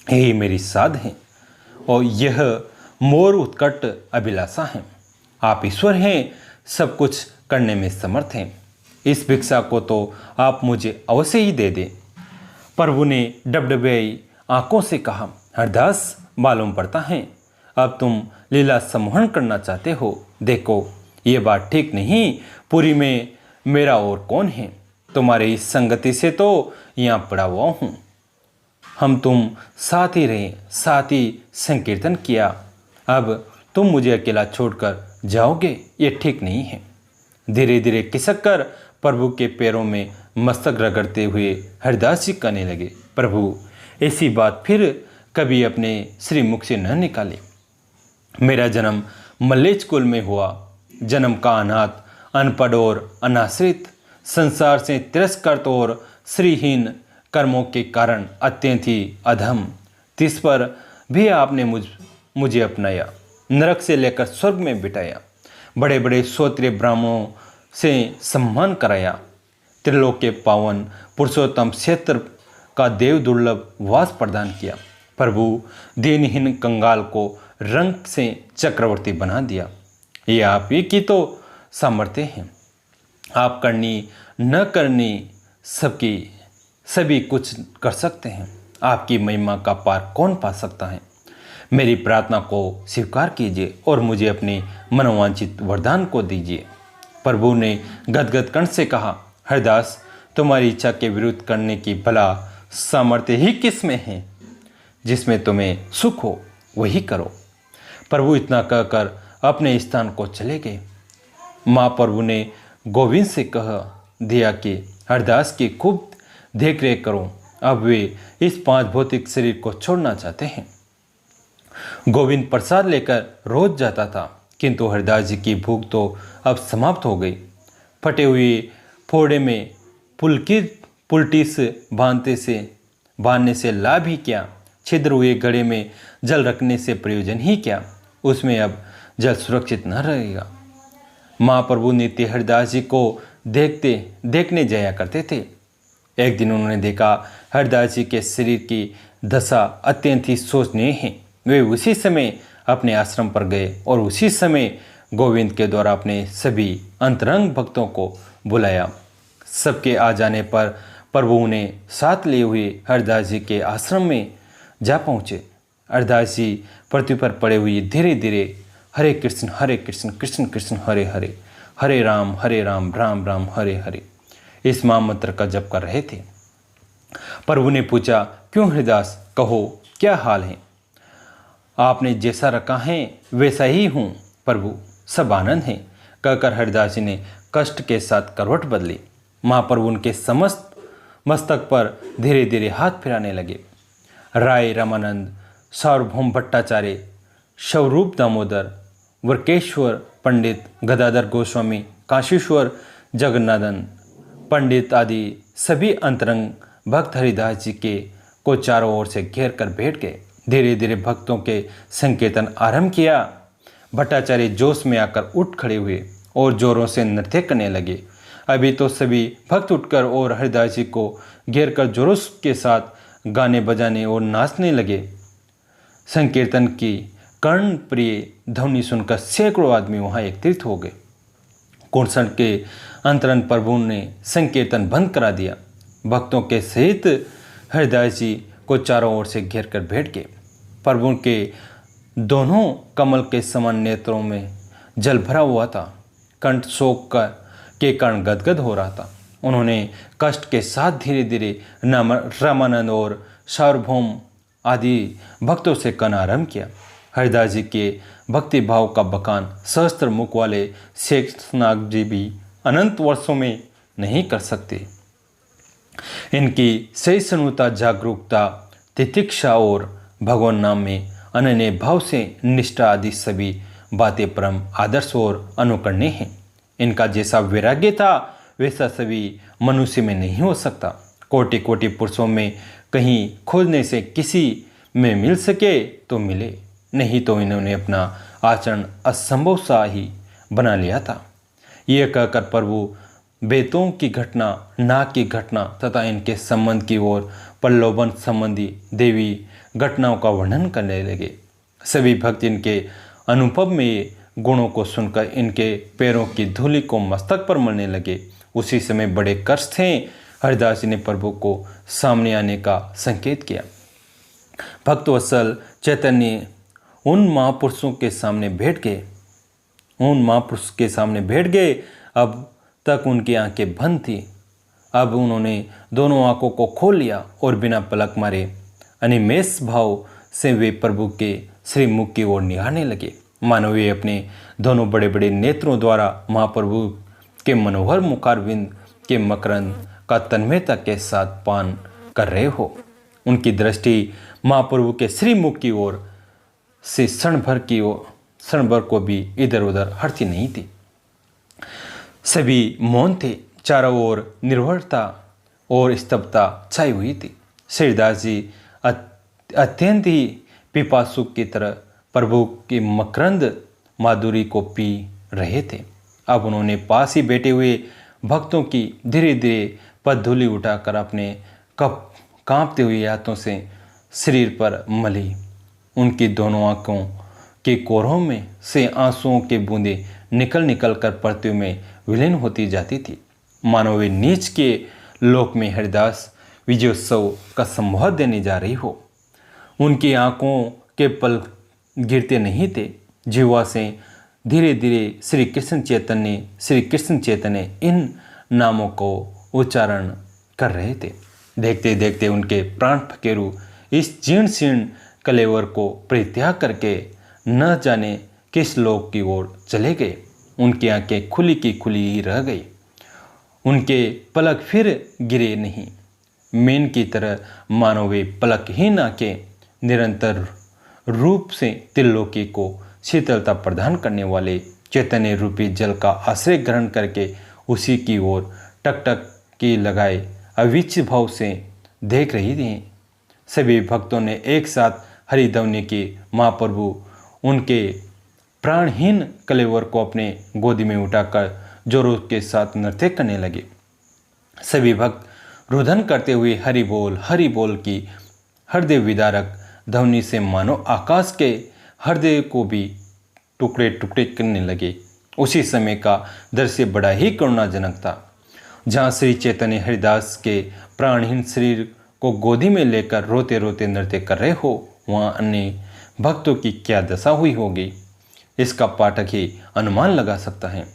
यही मेरी साध है और यह मोर उत्कट अभिलाषा है। आप ईश्वर हैं, सब कुछ करने में समर्थ हैं। इस भिक्षा को तो आप मुझे अवश्य ही दे दें। प्रभु ने डबडबाई आंखों से कहा, हरिदास मालूम पड़ता है अब तुम लीला सम्मोहन करना चाहते हो। देखो ये बात ठीक नहीं। पुरी में मेरा और कौन है? तुम्हारी इस संगति से तो यहाँ पड़ा हुआ हूँ। हम तुम साथ ही रहे, साथ ही संकीर्तन किया। अब तुम मुझे अकेला छोड़कर जाओगे, ये ठीक नहीं है। धीरे धीरे खिसक कर प्रभु के पैरों में मस्तक रगड़ते हुए हरिदास जी कहने लगे, प्रभु ऐसी बात फिर कभी अपने श्री मुख से न निकाले। मेरा जन्म मल्लेच कुल में हुआ। जन्म का अनाथ, अनपढ़ और अनाश्रित, संसार से तिरस्कृत और श्रीहीन कर्मों के कारण अत्यंत ही अधम। तिस पर भी आपने मुझे अपनाया। नरक से लेकर स्वर्ग में बिठाया, बड़े बड़े श्रोत्रिय ब्राह्मणों से सम्मान कराया, त्रिलोक के पावन पुरुषोत्तम क्षेत्र का देव दुर्लभ वास प्रदान किया। प्रभु दीनहीन कंगाल को रंग से चक्रवर्ती बना दिया। ये आप ही की तो सामर्थ्य है। आप करनी न करनी सबकी सभी कुछ कर सकते हैं। आपकी महिमा का पार कौन पा सकता है। मेरी प्रार्थना को स्वीकार कीजिए और मुझे अपने मनोवांछित वरदान को दीजिए। प्रभु ने गदगद कंठ से कहा, हरिदास, तुम्हारी इच्छा के विरुद्ध करने की भला सामर्थ्य ही किस में है। जिसमें तुम्हें सुख हो वही करो। प्रभु इतना कहकर अपने स्थान को चले गए। महाप्रभु ने गोविंद से कह दिया कि हरिदास की खूब देख रेख करो। अब वे इस 5 भौतिक शरीर को छोड़ना चाहते हैं। गोविंद प्रसाद लेकर रोज जाता था, किंतु हरिदास जी की भूख तो अब समाप्त हो गई। फटे हुए फोड़े में पुलटिस बांधने से लाभ ही क्या। छिद्र हुए घड़े में जल रखने से प्रयोजन ही क्या। उसमें अब जल सुरक्षित न रहेगा। महाप्रभु नित्य हरिदास जी को देखने जाया करते थे। एक दिन उन्होंने देखा हरिदास जी के शरीर की दशा अत्यंत ही शोचनीय है। वे उसी समय अपने आश्रम पर गए और उसी समय गोविंद के द्वारा अपने सभी अंतरंग भक्तों को बुलाया। सबके आ जाने पर प्रभु उन्हें साथ लिए हुए हरिदास जी के आश्रम में जा पहुँचे। हरिदास जी पृथ्वी पर पड़े हुए धीरे धीरे हरे कृष्ण कृष्ण कृष्ण हरे हरे, हरे राम राम राम हरे हरे इस महामंत्र का जप कर रहे थे। प्रभु ने पूछा, क्यों हरिदास, कहो क्या हाल है। आपने जैसा रखा है वैसा ही हूँ प्रभु, सब आनंद है, कहकर हरिदास जी ने कष्ट के साथ करवट बदली। महाप्रभु उनके समस्त मस्तक पर धीरे धीरे हाथ फिराने लगे। राय रामानंद, सार्वभौम भट्टाचार्य, स्वरूप दामोदर, वर्केश्वर पंडित, गदाधर गोस्वामी, काशीश्वर जगन्नाथन पंडित आदि सभी अंतरंग भक्त हरिदास जी को चारों ओर से घेर कर बैठ गए। धीरे धीरे भक्तों के संकीर्तन आरंभ किया। भट्टाचार्य जोश में आकर उठ खड़े हुए और जोरों से नृत्य करने लगे। अभी तो सभी भक्त उठकर और हरिदास जी को घेर कर जोरों के साथ गाने बजाने और नाचने लगे। संकीर्तन की कर्ण प्रिय ध्वनि सुनकर सैकड़ों आदमी वहां एकत्रित हो गए। कुर्सन के अंतरन प्रभु ने संकीर्तन बंद करा दिया। भक्तों के सहित हरिदास जी को चारों ओर से घेर कर बैठ गए। प्रभु के दोनों कमल के समान नेत्रों में जल भरा हुआ था। कंठ शोक के कारण गदगद हो रहा था। उन्होंने कष्ट के साथ धीरे धीरे रामानंद और सार्वभौम आदि भक्तों से कहना आरंभ किया। हरिदास जी के भक्ति भाव का बखान सहस्त्र मुख वाले शेषनाग जी भी अनंत वर्षों में नहीं कर सकते। इनकी सहिष्णुता, जागरूकता, तितिक्षा और भगवान नाम में अनन्य भाव से निष्ठा आदि सभी बातें परम आदर्श और अनुकरणीय हैं। इनका जैसा वैराग्य था वैसा सभी मनुष्य में नहीं हो सकता। कोटि कोटि पुरुषों में कहीं खोजने से किसी में मिल सके तो मिले, नहीं तो इन्होंने अपना आचरण असंभव सा ही बना लिया था। यह कहकर प्रभु बेतों की घटना, नाग की घटना तथा इनके संबंध की ओर प्रलोभन संबंधी देवी घटनाओं का वर्णन करने लगे। सभी भक्त इनके अनुभव में गुणों को सुनकर इनके पैरों की धूलि को मस्तक पर मलने लगे। उसी समय बड़े कष्ट थे। हरिदास जी ने प्रभु को सामने आने का संकेत किया। भक्तवत्सल चैतन्य उन महापुरुषों के सामने बैठ गए। अब तक उनकी आंखें बंद थी। अब उन्होंने दोनों आंखों को खोल लिया और बिना पलक मारे अनिमेष भाव से वे प्रभु के श्रीमुख की ओर निहारने लगे। मानो वे अपने दोनों बड़े बड़े नेत्रों द्वारा महाप्रभु के मनोहर मुखारविंद के मकरंद का तन्मयता के साथ पान कर रहे हो। उनकी दृष्टि महाप्रभु के श्रीमुख की ओर से क्षण भर को भी इधर उधर हटती नहीं थी। सभी मौन थे। चारों ओर निर्भरता और स्तब्धता छाई हुई थी। श्रीदास जी अत्यंत ही पिपासु की तरह प्रभु की मकरंद माधुरी को पी रहे थे। अब उन्होंने पास ही बैठे हुए भक्तों की धीरे धीरे पदधूलि उठाकर अपने कप कांपते हुए हाथों से शरीर पर मली। उनकी दोनों आंखों के कोरों में से आंसुओं के बूंदें निकल निकल कर पृथ्वी में विलीन होती जाती थी, मानो वे नीच के लोक में हरिदास विजयोत्सव का संबोध देने जा रही हो। उनकी आंखों के पल गिरते नहीं थे। जीवा से धीरे धीरे श्री कृष्ण चैतन्य इन नामों को उच्चारण कर रहे थे। देखते देखते उनके प्राण फकेरू इस जीर्ण शीर्ण कलेवर को परित्याग करके न जाने किस लोक की ओर चले गए। उनकी आंखें खुली की खुली ही रह गई। उनके पलक फिर गिरे नहीं। मेन की तरह मानो वे पलक ही आंखें निरंतर रूप से त्रिलोकी को शीतलता प्रदान करने वाले चैतन्य रूपी जल का आश्रय ग्रहण करके उसी की ओर टकटक की लगाए अविच्छ भाव से देख रही थी। सभी भक्तों ने एक साथ हरिध्वनि की। महाप्रभु उनके प्राणहीन कलेवर को अपने गोदी में उठाकर जोरों के साथ नृत्य करने लगे। सभी भक्त रुदन करते हुए हरि बोल की हृदय विदारक ध्वनि से मानो आकाश के हृदय को भी टुकड़े टुकड़े करने लगे। उसी समय का दृश्य बड़ा ही करुणाजनक था। जहाँ श्री चैतन्य हरिदास के प्राणहीन शरीर को गोदी में लेकर रोते रोते नृत्य कर रहे हो, वहाँ अन्य भक्तों की क्या दशा हुई होगी, इसका पाठक ही अनुमान लगा सकता है।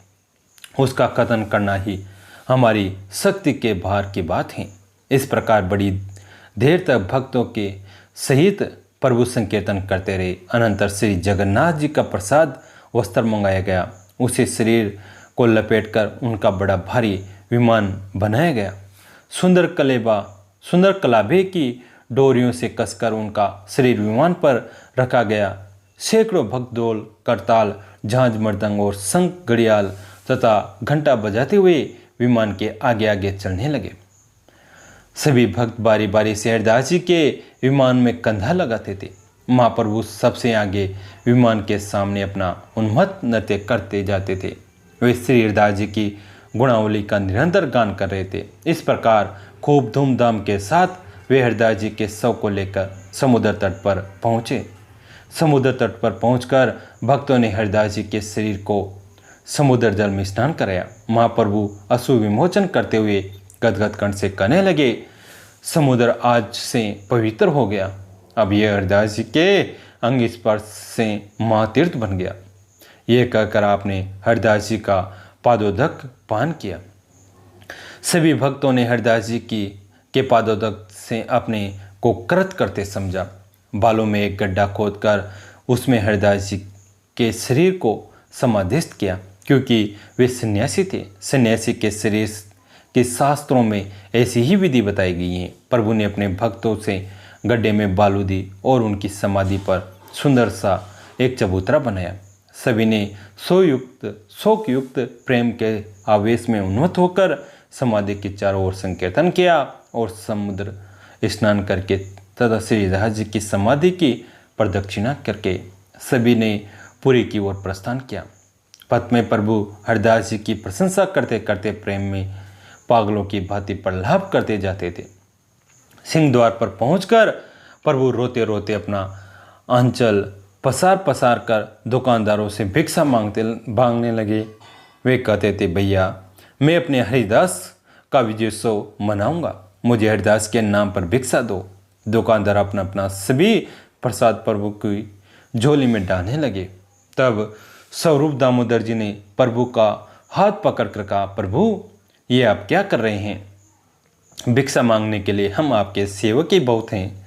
उसका कथन करना ही हमारी शक्ति के भार की बात है। इस प्रकार बड़ी देर तक भक्तों के सहित प्रभु संकीर्तन करते रहे। अनंतर श्री जगन्नाथ जी का प्रसाद वस्त्र मंगाया गया। उसी शरीर को लपेटकर उनका बड़ा भारी विमान बनाया गया। सुंदर कलाभे की डोरियों से कसकर उनका शरीर विमान पर रखा गया। सैकड़ों भक्त ढोल, करताल, झांझ, मृदंग और शंख, घड़ियाल तथा घंटा बजाते हुए विमान के आगे आगे चलने लगे। सभी भक्त बारी बारी से हरिदास जी के विमान में कंधा लगाते थे। महाप्रभु सबसे आगे विमान के सामने अपना उन्मत्त नृत्य करते जाते थे। वे श्री हरिदास जी की गुणावली का निरंतर गान कर रहे थे। इस प्रकार खूब धूमधाम के साथ वे हरिदास जी के शव को लेकर समुद्र तट पर पहुँचे। समुद्र तट पर पहुंचकर भक्तों ने हरिदास जी के शरीर को समुद्र जल में स्नान कराया। महाप्रभु अश्रु विमोचन करते हुए गदगद कंठ से कहने लगे, समुद्र आज से पवित्र हो गया। अब यह हरिदास जी के अंग स्पर्श से महातीर्थ बन गया। यह कहकर आपने हरिदास जी का पादोदक पान किया। सभी भक्तों ने हरिदास जी के पादोदक से अपने को कृत करते समझा। बालों में एक गड्ढा खोदकर उसमें हरिदास जी के शरीर को समाधिस्थ किया, क्योंकि वे सन्यासी थे। सन्यासी के शरीर के शास्त्रों में ऐसी ही विधि बताई गई है। प्रभु ने अपने भक्तों से गड्ढे में बालू दी और उनकी समाधि पर सुंदर सा एक चबूतरा बनाया। सभी ने शोकयुक्त प्रेम के आवेश में उन्मत्त होकर समाधि के चारों ओर संकीर्तन किया और समुद्र स्नान करके तथा श्री हरिदास जी की समाधि की प्रदक्षिणा करके सभी ने पुरी की ओर प्रस्थान किया। पथ में प्रभु हरिदास जी की प्रशंसा करते करते प्रेम में पागलों की भांति प्रलाप करते जाते थे। सिंह द्वार पर पहुंचकर प्रभु रोते रोते अपना आंचल पसार कर दुकानदारों से भिक्षा मांगने लगे। वे कहते थे, भैया मैं अपने हरिदास का विजयोत्सव मनाऊंगा, मुझे हरिदास के नाम पर भिक्षा दो। दुकानदार अपना अपना सभी प्रसाद प्रभु की झोली में डालने लगे। तब स्वरूप दामोदर जी ने प्रभु का हाथ पकड़कर कहा, प्रभु ये आप क्या कर रहे हैं? भिक्षा मांगने के लिए हम आपके सेवक ही बहुत हैं।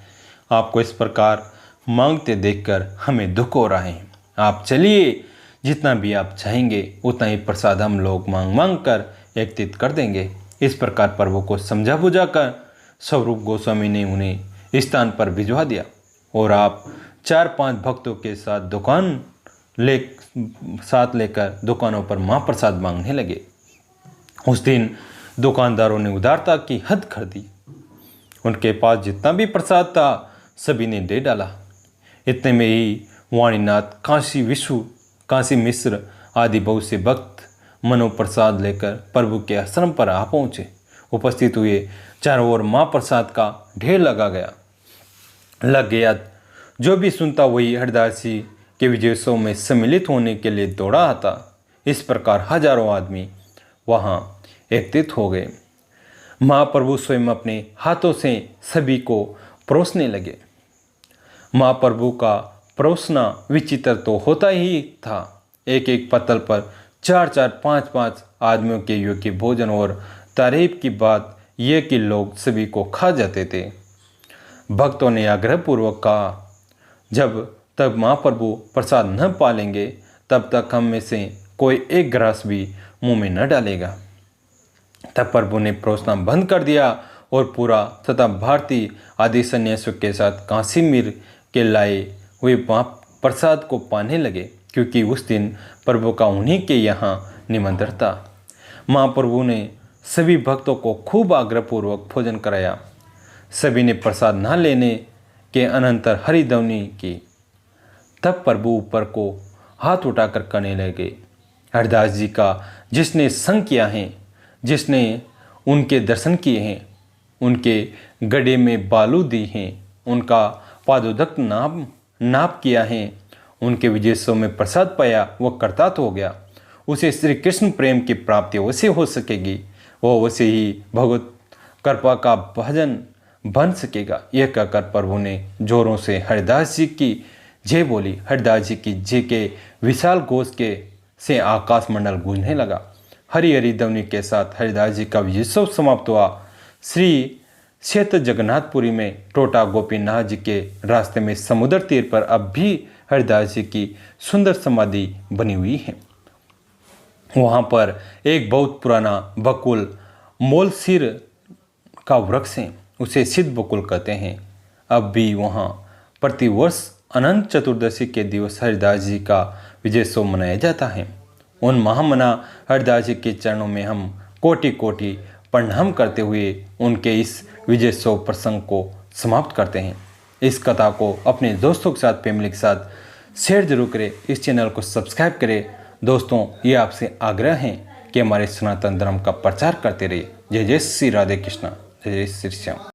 आपको इस प्रकार मांगते देखकर हमें दुख हो रहा है। आप चलिए, जितना भी आप चाहेंगे उतना ही प्रसाद हम लोग मांग कर एकत्रित कर देंगे। इस प्रकार प्रभु को समझा बुझाकर स्वरूप गोस्वामी ने उन्हें स्थान पर भिजवा दिया और आप 4-5 भक्तों के साथ लेकर दुकानों पर महाप्रसाद मांगने लगे। उस दिन दुकानदारों ने उदारता की हद कर दी। उनके पास जितना भी प्रसाद था सभी ने दे डाला। इतने में ही वाणीनाथ, काशी विश्व, काशी मिश्र आदि बहुत से भक्त मनोप्रसाद लेकर प्रभु के आश्रम पर आ पहुँचे। उपस्थित हुए चारों ओर महाप्रसाद का ढेर लग गया। जो भी सुनता वही हरिदास जी के विजयोत्सव में सम्मिलित होने के लिए दौड़ा आता। इस प्रकार हजारों आदमी वहाँ एकत्रित हो गए। महाप्रभु स्वयं अपने हाथों से सभी को परोसने लगे। महाप्रभु का परोसना विचित्र तो होता ही था। एक एक पत्तल पर 4-4, 5-5 आदमियों के योग्य भोजन और तारीफ की बात यह कि लोग सभी को खा जाते थे। भक्तों ने आग्रहपूर्वक कहा, जब तक महाप्रभु प्रसाद न पालेंगे तब तक हम में से कोई एक ग्रास भी मुंह में न डालेगा। तब प्रभु ने परोसना बंद कर दिया और पूरा तथा भारती आदि सन्यासियों के साथ काशीमीर के लाए हुए प्रसाद को पाने लगे, क्योंकि उस दिन प्रभु का उन्हीं के यहाँ निमंत्रण था। महाप्रभु ने सभी भक्तों को खूब आग्रहपूर्वक भोजन कराया। सभी ने प्रसाद न लेने के अनंतर हरिध्वनि की। तब प्रभु ऊपर को हाथ उठाकर कहने लगे, हरिदास जी का जिसने संग किया है, जिसने उनके दर्शन किए हैं, उनके गड्ढे में बालू दी हैं, उनका पादोदक नाप किया है, उनके विजयोत्सव में प्रसाद पाया, वह कृतार्थ हो गया। उसे श्री कृष्ण प्रेम की प्राप्ति वैसे हो सकेगी, वह वैसे ही भगवत कृपा का भजन बन सकेगा। यह कहकर प्रभु ने जोरों से हरिदास जी की जय बोली। हरिदास जी की जय के विशाल घोष के से आकाश मंडल गूंजने लगा। हरि हरि ध्वनि के साथ हरिदास जी का विजयोत्सव समाप्त हुआ। श्री क्षेत्र जगन्नाथपुरी में टोटा गोपीनाथ जी के रास्ते में समुद्र तीर पर अब भी हरिदास जी की सुंदर समाधि बनी हुई है। वहाँ पर एक बहुत पुराना बकुल मोलसिर का वृक्ष है, उसे सिद्ध बकुल कहते हैं। अब भी वहाँ प्रतिवर्ष अनंत चतुर्दशी के दिवस हरिदास जी का विजयोत्सव मनाया जाता है। उन महामना हरिदास जी के चरणों में हम कोटि कोटि प्रणाम करते हुए उनके इस विजयोत्सव प्रसंग को समाप्त करते हैं। इस कथा को अपने दोस्तों के साथ, फैमिली के साथ शेयर जरूर करें। इस चैनल को सब्सक्राइब करें। दोस्तों, ये आपसे आग्रह है कि हमारे सनातन धर्म का प्रचार करते रहिए। जय जय श्री राधे कृष्णा, जय जय श्री श्याम।